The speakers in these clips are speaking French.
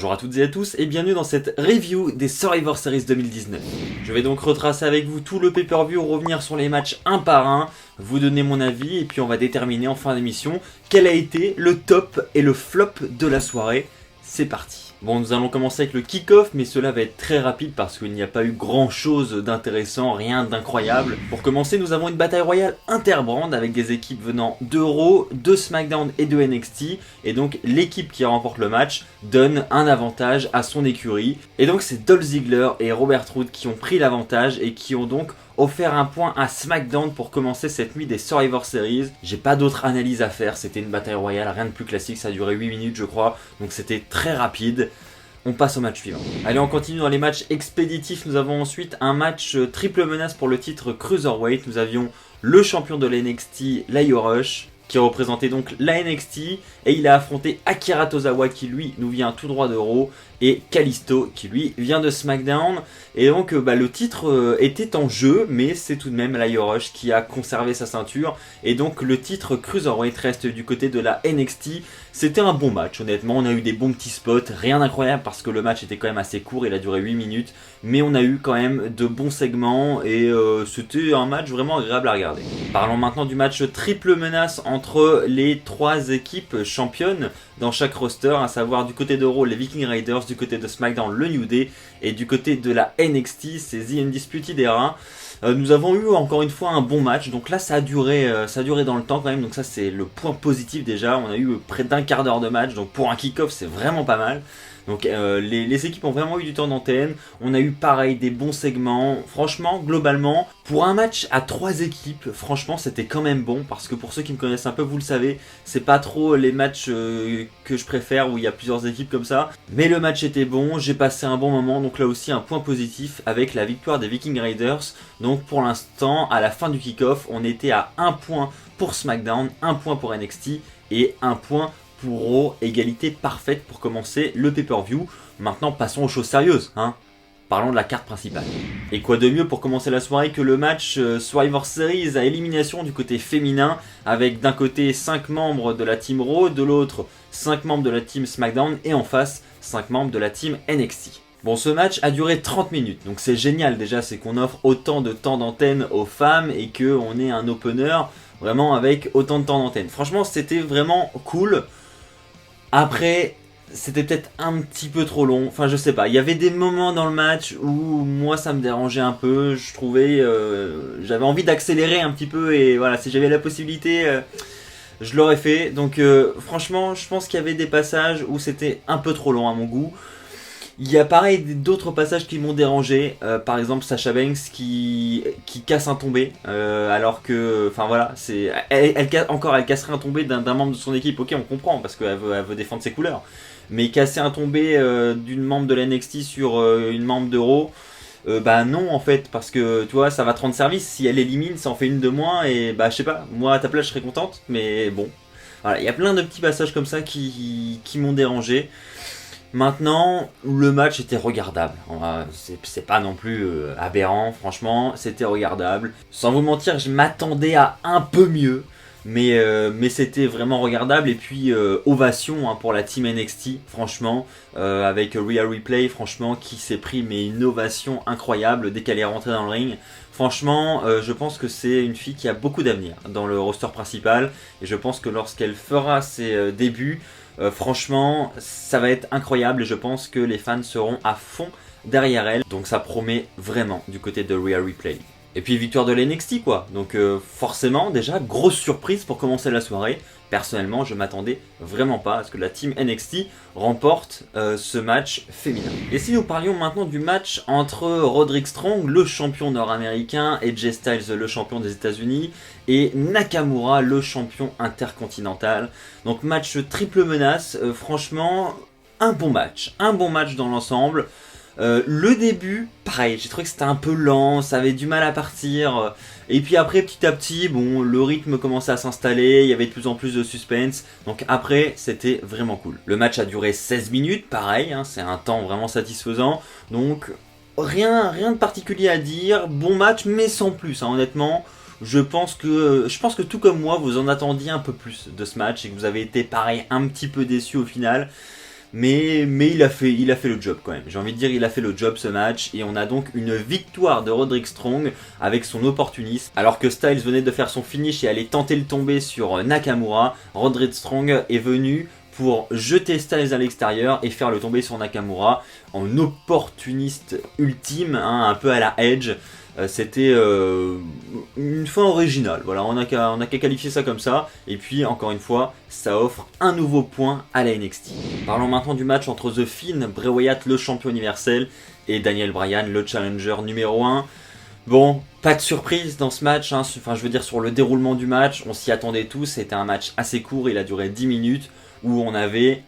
Bonjour à toutes et à tous et bienvenue dans cette review des Survivor Series 2019. Je vais donc retracer avec vous tout le pay-per-view, revenir sur les matchs un par un, vous donner mon avis et puis on va déterminer en fin d'émission quel a été le top et le flop de la soirée. C'est parti. Bon, nous allons commencer avec le kick-off, mais cela va être très rapide parce qu'il n'y a pas eu grand chose d'intéressant, rien d'incroyable. Pour commencer, nous avons une bataille royale interbrand avec des équipes venant de Raw, de SmackDown et de NXT. Et donc, l'équipe qui remporte le match donne un avantage à son écurie. Et donc, c'est Dolph Ziggler et Robert Roode qui ont pris l'avantage et qui ont donc offert un point à SmackDown pour commencer cette nuit des Survivor Series. J'ai pas d'autre analyse à faire, c'était une bataille royale, rien de plus classique, ça a duré 8 minutes je crois, donc c'était très rapide. On passe au match suivant. Allez, on continue dans les matchs expéditifs. Nous avons ensuite un match triple menace pour le titre Cruiserweight. Nous avions le champion de la NXT, Lio Rush, qui représentait donc la NXT, et il a affronté Akira Tozawa qui lui nous vient tout droit de Raw, et Kalisto qui lui vient de SmackDown. Et donc le titre était en jeu, mais c'est tout de même Lio Rush qui a conservé sa ceinture, et donc le titre Cruiserweight reste du côté de la NXT. C'était un bon match, honnêtement, on a eu des bons petits spots, rien d'incroyable parce que le match était quand même assez court, il a duré 8 minutes, mais on a eu quand même de bons segments et c'était un match vraiment agréable à regarder. Parlons maintenant du match triple menace entre les trois équipes championnes dans chaque roster, à savoir du côté de Raw les Viking Raiders, du côté de SmackDown le New Day et du côté de la NXT c'est The Undisputed Era. Nous avons eu encore une fois un bon match, donc là ça a duré dans le temps quand même, donc ça c'est le point positif déjà. On a eu près d'un quart d'heure de match, donc pour un kick-off c'est vraiment pas mal. Donc les équipes ont vraiment eu du temps d'antenne, on a eu pareil des bons segments, franchement globalement pour un match à 3 équipes, franchement c'était quand même bon, parce que pour ceux qui me connaissent un peu vous le savez, c'est pas trop les matchs que je préfère où il y a plusieurs équipes comme ça, mais le match était bon, j'ai passé un bon moment, donc là aussi un point positif avec la victoire des Viking Raiders. Donc pour l'instant à la fin du kick-off on était à 1 point pour SmackDown, 1 point pour NXT et 1 point pour Raw, égalité parfaite pour commencer le pay-per-view. Maintenant passons aux choses sérieuses, hein. Parlons de la carte principale. Et quoi de mieux pour commencer la soirée que le match Survivor Series à élimination du côté féminin, avec d'un côté 5 membres de la team Raw, de l'autre 5 membres de la team SmackDown et en face 5 membres de la team NXT. Bon, ce match a duré 30 minutes, donc c'est génial déjà, c'est qu'on offre autant de temps d'antenne aux femmes et qu'on ait un opener vraiment avec autant de temps d'antenne. Franchement, c'était vraiment cool. Après, c'était peut-être un petit peu trop long, enfin je sais pas, il y avait des moments dans le match où moi ça me dérangeait un peu, je trouvais, j'avais envie d'accélérer un petit peu et voilà, si j'avais la possibilité, je l'aurais fait. Donc franchement, je pense qu'il y avait des passages où c'était un peu trop long à mon goût. Il y a pareil d'autres passages qui m'ont dérangé, par exemple Sasha Banks qui casse un tombé, alors que, enfin voilà, elle casserait un tombé d'un membre de son équipe, ok on comprend parce qu'elle veut défendre ses couleurs, mais casser un tombé d'une membre de la NXT sur une membre de Raw, bah non en fait, parce que tu vois ça va te rendre service, si elle élimine ça en fait une de moins et bah je sais pas, moi à ta place je serais contente, mais bon, voilà, il y a plein de petits passages comme ça qui m'ont dérangé. Maintenant, le match était regardable, c'est pas non plus aberrant, franchement, c'était regardable. Sans vous mentir, je m'attendais à un peu mieux, mais c'était vraiment regardable. Et puis, ovation hein, pour la team NXT, franchement, avec Rhea Ripley, franchement, qui s'est pris mais une ovation incroyable dès qu'elle est rentrée dans le ring. Franchement, je pense que c'est une fille qui a beaucoup d'avenir dans le roster principal, et je pense que lorsqu'elle fera ses débuts, franchement, ça va être incroyable et je pense que les fans seront à fond derrière elle. Donc ça promet vraiment du côté de Rhea Ripley. Et puis victoire de l'NXT quoi. Donc forcément déjà grosse surprise pour commencer la soirée. Personnellement je m'attendais vraiment pas à ce que la team NXT remporte ce match féminin. Et si nous parlions maintenant du match entre Roderick Strong, le champion nord-américain, et Jay Styles, le champion des États-Unis, et Nakamura, le champion intercontinental. Donc match triple menace, franchement un bon match dans l'ensemble. Le début, pareil, j'ai trouvé que c'était un peu lent, ça avait du mal à partir. Et puis après, petit à petit, bon, le rythme commençait à s'installer, il y avait de plus en plus de suspense. Donc après, c'était vraiment cool. Le match a duré 16 minutes, pareil, hein, c'est un temps vraiment satisfaisant. Donc rien de particulier à dire, bon match, mais sans plus, hein, honnêtement. Je pense que tout comme moi, vous en attendiez un peu plus de ce match et que vous avez été pareil un petit peu déçus au final. mais il a fait le job quand même. J'ai envie de dire, il a fait le job ce match, et on a donc une victoire de Roderick Strong avec son opportunisme. Alors que Styles venait de faire son finish et allait tenter le tomber sur Nakamura, Roderick Strong est venu pour jeter Styles à l'extérieur et faire le tomber sur Nakamura en opportuniste ultime, hein, un peu à la Edge. C'était une fin originale, voilà, on a qu'à qualifier ça comme ça, et puis encore une fois, ça offre un nouveau point à la NXT. Parlons maintenant du match entre The Fiend, Bray Wyatt le champion universel, et Daniel Bryan le challenger numéro 1. Bon, pas de surprise dans ce match, hein. Enfin je veux dire sur le déroulement du match, on s'y attendait tous, c'était un match assez court, il a duré 10 minutes, où on avait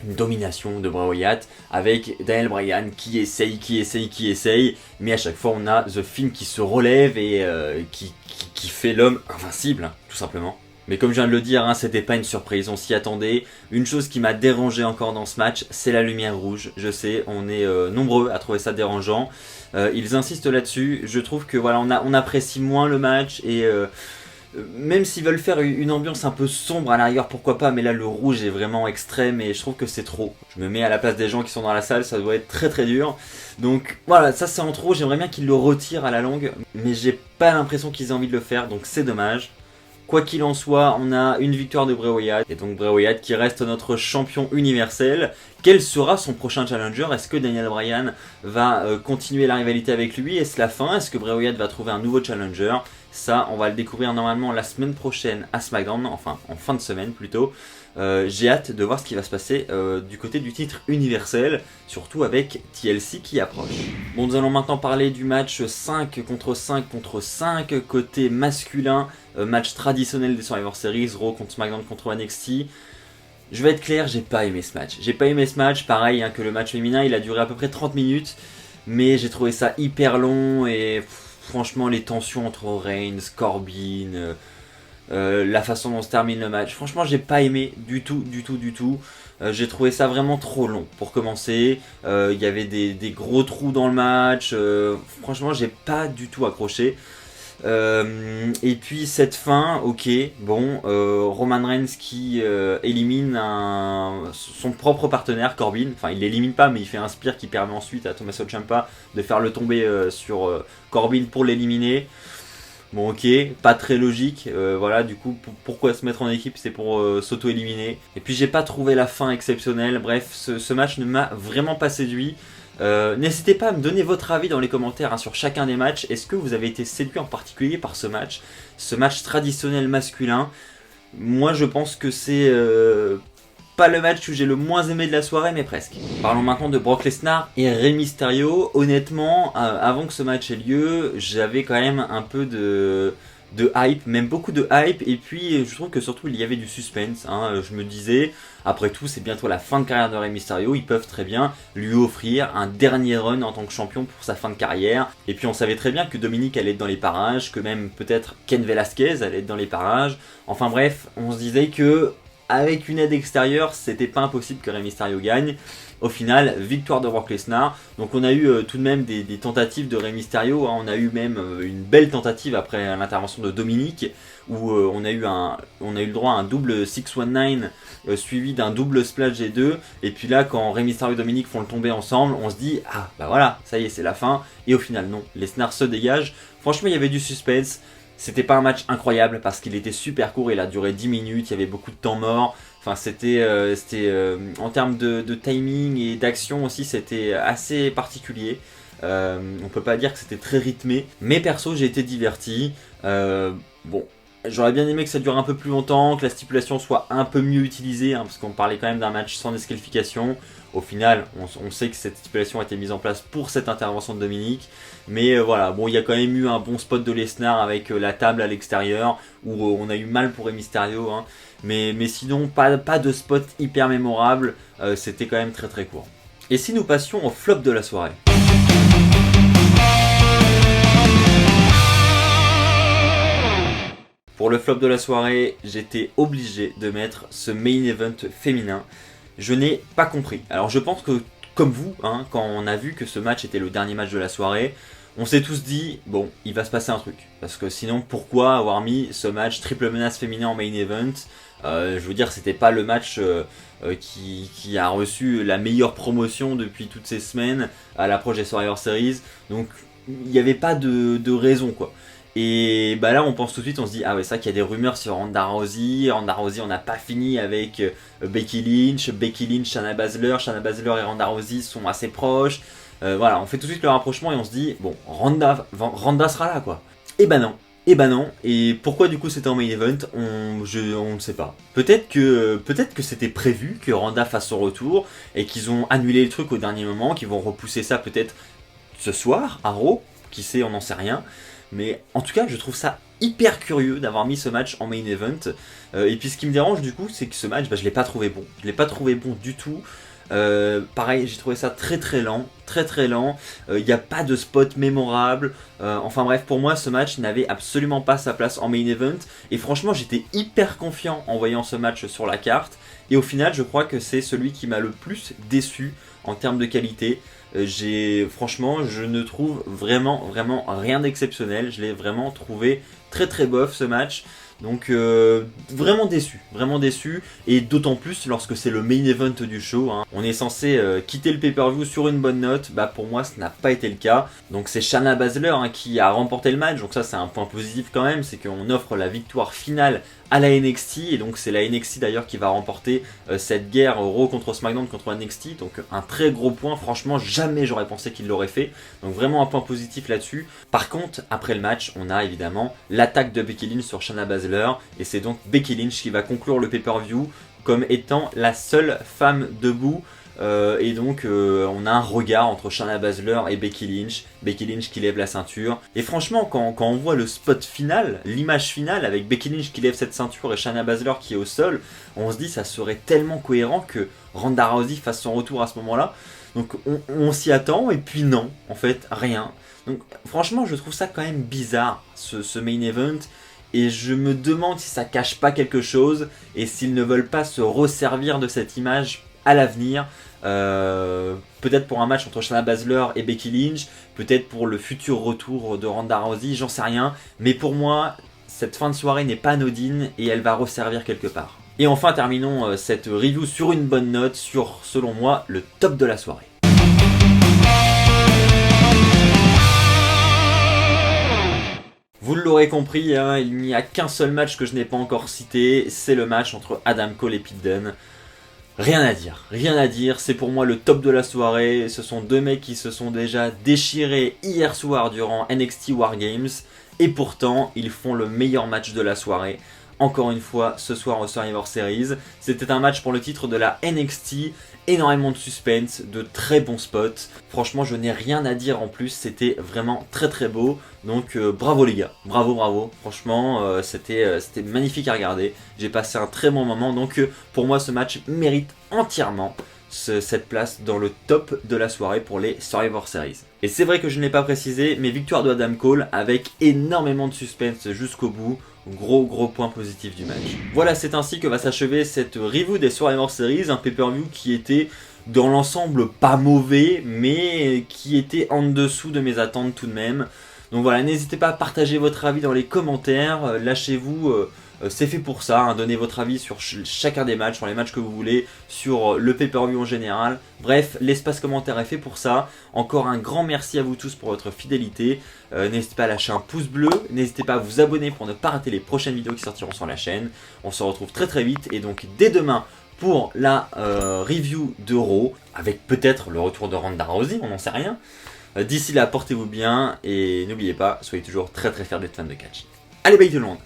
une domination de Bray Wyatt avec Daniel Bryan qui essaye, mais à chaque fois on a The Fiend qui se relève et qui fait l'homme invincible, tout simplement. Mais comme je viens de le dire, hein, c'était pas une surprise, on s'y attendait. Une chose qui m'a dérangé encore dans ce match, c'est la lumière rouge. Je sais, on est nombreux à trouver ça dérangeant. Ils insistent là-dessus. Je trouve que voilà, on apprécie moins le match et même s'ils veulent faire une ambiance un peu sombre à l'arrière, pourquoi pas, mais là le rouge est vraiment extrême et je trouve que c'est trop. Je me mets à la place des gens qui sont dans la salle, ça doit être très très dur. Donc voilà, ça c'est en trop, j'aimerais bien qu'ils le retirent à la longue, mais j'ai pas l'impression qu'ils aient envie de le faire, donc c'est dommage. Quoi qu'il en soit, on a une victoire de Bray Wyatt, et donc Bray Wyatt qui reste notre champion universel. Quel sera son prochain challenger? Est-ce que Daniel Bryan va continuer la rivalité avec lui? Est-ce la fin? Est-ce que Bray Wyatt va trouver un nouveau challenger? Ça, on va le découvrir normalement la semaine prochaine à SmackDown, enfin en fin de semaine plutôt. J'ai hâte de voir ce qui va se passer du côté du titre universel, surtout avec TLC qui approche. Bon, nous allons maintenant parler du match 5 contre 5 contre 5, côté masculin, match traditionnel des Survivor Series, Raw contre SmackDown contre NXT. Je vais être clair, j'ai pas aimé ce match. J'ai pas aimé ce match, pareil hein, que le match féminin, il a duré à peu près 30 minutes, mais j'ai trouvé ça hyper long et franchement les tensions entre Reigns, Corbin, la façon dont se termine le match, franchement j'ai pas aimé du tout. J'ai trouvé ça vraiment trop long pour commencer. Il y avait des gros trous dans le match, franchement j'ai pas du tout accroché. Et puis cette fin, ok, bon, Roman Reigns qui élimine son propre partenaire Corbin, enfin il l'élimine pas mais il fait un spear qui permet ensuite à Tommaso Ciampa de faire le tomber sur Corbin pour l'éliminer. Bon ok, pas très logique, voilà du coup pourquoi se mettre en équipe, c'est pour s'auto-éliminer. Et puis j'ai pas trouvé la fin exceptionnelle, bref ce match ne m'a vraiment pas séduit. N'hésitez pas à me donner votre avis dans les commentaires hein, sur chacun des matchs. Est-ce que vous avez été séduit en particulier par ce match traditionnel masculin? Moi je pense que c'est pas le match que j'ai le moins aimé de la soirée, mais presque. Parlons maintenant de Brock Lesnar et Rey Mysterio. Honnêtement, avant que ce match ait lieu, j'avais quand même un peu de hype, même beaucoup de hype, et puis je trouve que surtout il y avait du suspense, hein. Je me disais, après tout c'est bientôt la fin de carrière de Rey Mysterio, ils peuvent très bien lui offrir un dernier run en tant que champion pour sa fin de carrière, et puis on savait très bien que Dominic allait être dans les parages, que même peut-être Ken Velasquez allait être dans les parages, enfin bref, on se disait que avec une aide extérieure, c'était pas impossible que Rey Mysterio gagne. Au final, victoire de Brock Lesnar. Donc on a eu tout de même des tentatives de Rey Mysterio, hein. On a eu même une belle tentative après l'intervention de Dominic, où on a eu le droit à un double 619 suivi d'un double splash G2. Et puis là, quand Rey Mysterio et Dominic font le tomber ensemble, on se dit « Ah, bah voilà, ça y est, c'est la fin ». Et au final, non, Lesnar se dégage. Franchement, il y avait du suspense. C'était pas un match incroyable parce qu'il était super court, il a duré 10 minutes, il y avait beaucoup de temps mort. Enfin, c'était en termes de timing et d'action aussi, c'était assez particulier. On peut pas dire que c'était très rythmé, mais perso, j'ai été diverti. Bon, j'aurais bien aimé que ça dure un peu plus longtemps, que la stipulation soit un peu mieux utilisée, hein, parce qu'on parlait quand même d'un match sans disqualification. Au final, on sait que cette stipulation a été mise en place pour cette intervention de Dominic. Mais voilà, bon, il y a quand même eu un bon spot de Lesnar avec la table à l'extérieur, où on a eu mal pour Rey Mysterio, hein. Mais sinon, pas de spot hyper mémorable, c'était quand même très très court. Et si nous passions au flop de la soirée? Pour le flop de la soirée, j'étais obligé de mettre ce main event féminin. Je n'ai pas compris. Alors je pense que, comme vous, hein, quand on a vu que ce match était le dernier match de la soirée, on s'est tous dit, bon, il va se passer un truc. Parce que sinon, pourquoi avoir mis ce match triple menace féminin en main event? Je veux dire, c'était pas le match qui a reçu la meilleure promotion depuis toutes ces semaines à l'approche des Survivor Series. Donc, il n'y avait pas de raison, quoi. Et bah là, on pense tout de suite, on se dit, ah ouais, c'est vrai qu'il y a des rumeurs sur Ronda Rousey. Ronda Rousey, on n'a pas fini avec Becky Lynch, Shayna Baszler et Ronda Rousey sont assez proches. Voilà, on fait tout de suite le rapprochement et on se dit, bon, Ronda sera là, quoi. Et bah non. Et pourquoi du coup c'était en main event, on ne sait pas. Peut-être que c'était prévu que Ronda fasse son retour et qu'ils ont annulé le truc au dernier moment, qu'ils vont repousser ça peut-être ce soir à Raw, qui sait, on n'en sait rien. Mais en tout cas, je trouve ça hyper curieux d'avoir mis ce match en main event. Et puis ce qui me dérange du coup, c'est que ce match, je l'ai pas trouvé bon. Je l'ai pas trouvé bon du tout. Pareil, j'ai trouvé ça très lent. Il n'y a pas de spot mémorable. Enfin bref, pour moi, ce match n'avait absolument pas sa place en main event. Et franchement, j'étais hyper confiant en voyant ce match sur la carte. Et au final, je crois que c'est celui qui m'a le plus déçu en termes de qualité. Franchement, je ne trouve vraiment rien d'exceptionnel. Je l'ai vraiment trouvé très bof ce match. Donc vraiment déçu, et d'autant plus lorsque c'est le main event du show, hein. On est censé quitter le pay-per-view sur une bonne note, bah pour moi ça n'a pas été le cas. Donc c'est Shayna Baszler hein, qui a remporté le match, donc ça c'est un point positif quand même, c'est qu'on offre la victoire finale à la NXT, et donc c'est la NXT d'ailleurs qui va remporter cette guerre Raw contre SmackDown contre NXT, donc un très gros point, franchement jamais j'aurais pensé qu'il l'aurait fait, donc vraiment un point positif là-dessus. Par contre, après le match, on a évidemment l'attaque de Becky Lynch sur Shayna Baszler, et c'est donc Becky Lynch qui va conclure le pay-per-view comme étant la seule femme debout. Et donc on a un regard entre Shayna Baszler et Becky Lynch qui lève la ceinture. Et franchement, quand on voit le spot final, l'image finale avec Becky Lynch qui lève cette ceinture et Shayna Baszler qui est au sol, on se dit ça serait tellement cohérent que Ronda Rousey fasse son retour à ce moment-là. Donc on s'y attend, et puis non, en fait, rien. Donc franchement, je trouve ça quand même bizarre, ce main event. Et je me demande si ça cache pas quelque chose, et s'ils ne veulent pas se resservir de cette image à l'avenir. Peut-être pour un match entre Shayna Baszler et Becky Lynch, peut-être pour le futur retour de Ronda Rousey, j'en sais rien. Mais pour moi, cette fin de soirée n'est pas anodine, et elle va resservir quelque part. Et enfin, terminons cette review sur une bonne note, sur, selon moi, le top de la soirée. Vous l'aurez compris, hein, il n'y a qu'un seul match que je n'ai pas encore cité, c'est le match entre Adam Cole et Pete Dunne. Rien à dire, c'est pour moi le top de la soirée. Ce sont deux mecs qui se sont déjà déchirés hier soir durant NXT War Games, et pourtant ils font le meilleur match de la soirée. Encore une fois, ce soir au Survivor Series, c'était un match pour le titre de la NXT, énormément de suspense, de très bons spots. Franchement, je n'ai rien à dire en plus, c'était vraiment très beau. Donc bravo les gars, bravo. Franchement, c'était magnifique à regarder. J'ai passé un très bon moment, donc pour moi ce match mérite entièrement cette place dans le top de la soirée pour les Survivor Series. Et c'est vrai que je ne l'ai pas précisé, mais victoire de Adam Cole avec énormément de suspense jusqu'au bout. Gros point positif du match. Voilà, c'est ainsi que va s'achever cette review des Survivor Series, un pay-per-view qui était dans l'ensemble pas mauvais, mais qui était en dessous de mes attentes tout de même. Donc voilà, n'hésitez pas à partager votre avis dans les commentaires, lâchez-vous, c'est fait pour ça, hein, donnez votre avis sur chacun des matchs, sur les matchs que vous voulez, sur le pay-per-view en général. Bref, l'espace commentaire est fait pour ça. Encore un grand merci à vous tous pour votre fidélité. N'hésitez pas à lâcher un pouce bleu, n'hésitez pas à vous abonner pour ne pas rater les prochaines vidéos qui sortiront sur la chaîne. On se retrouve très vite, et donc dès demain pour la review de Raw, avec peut-être le retour de Ronda Rousey, on n'en sait rien. D'ici là, portez-vous bien, et n'oubliez pas, soyez toujours très fiers d'être fan de catch. Allez, bye tout le monde!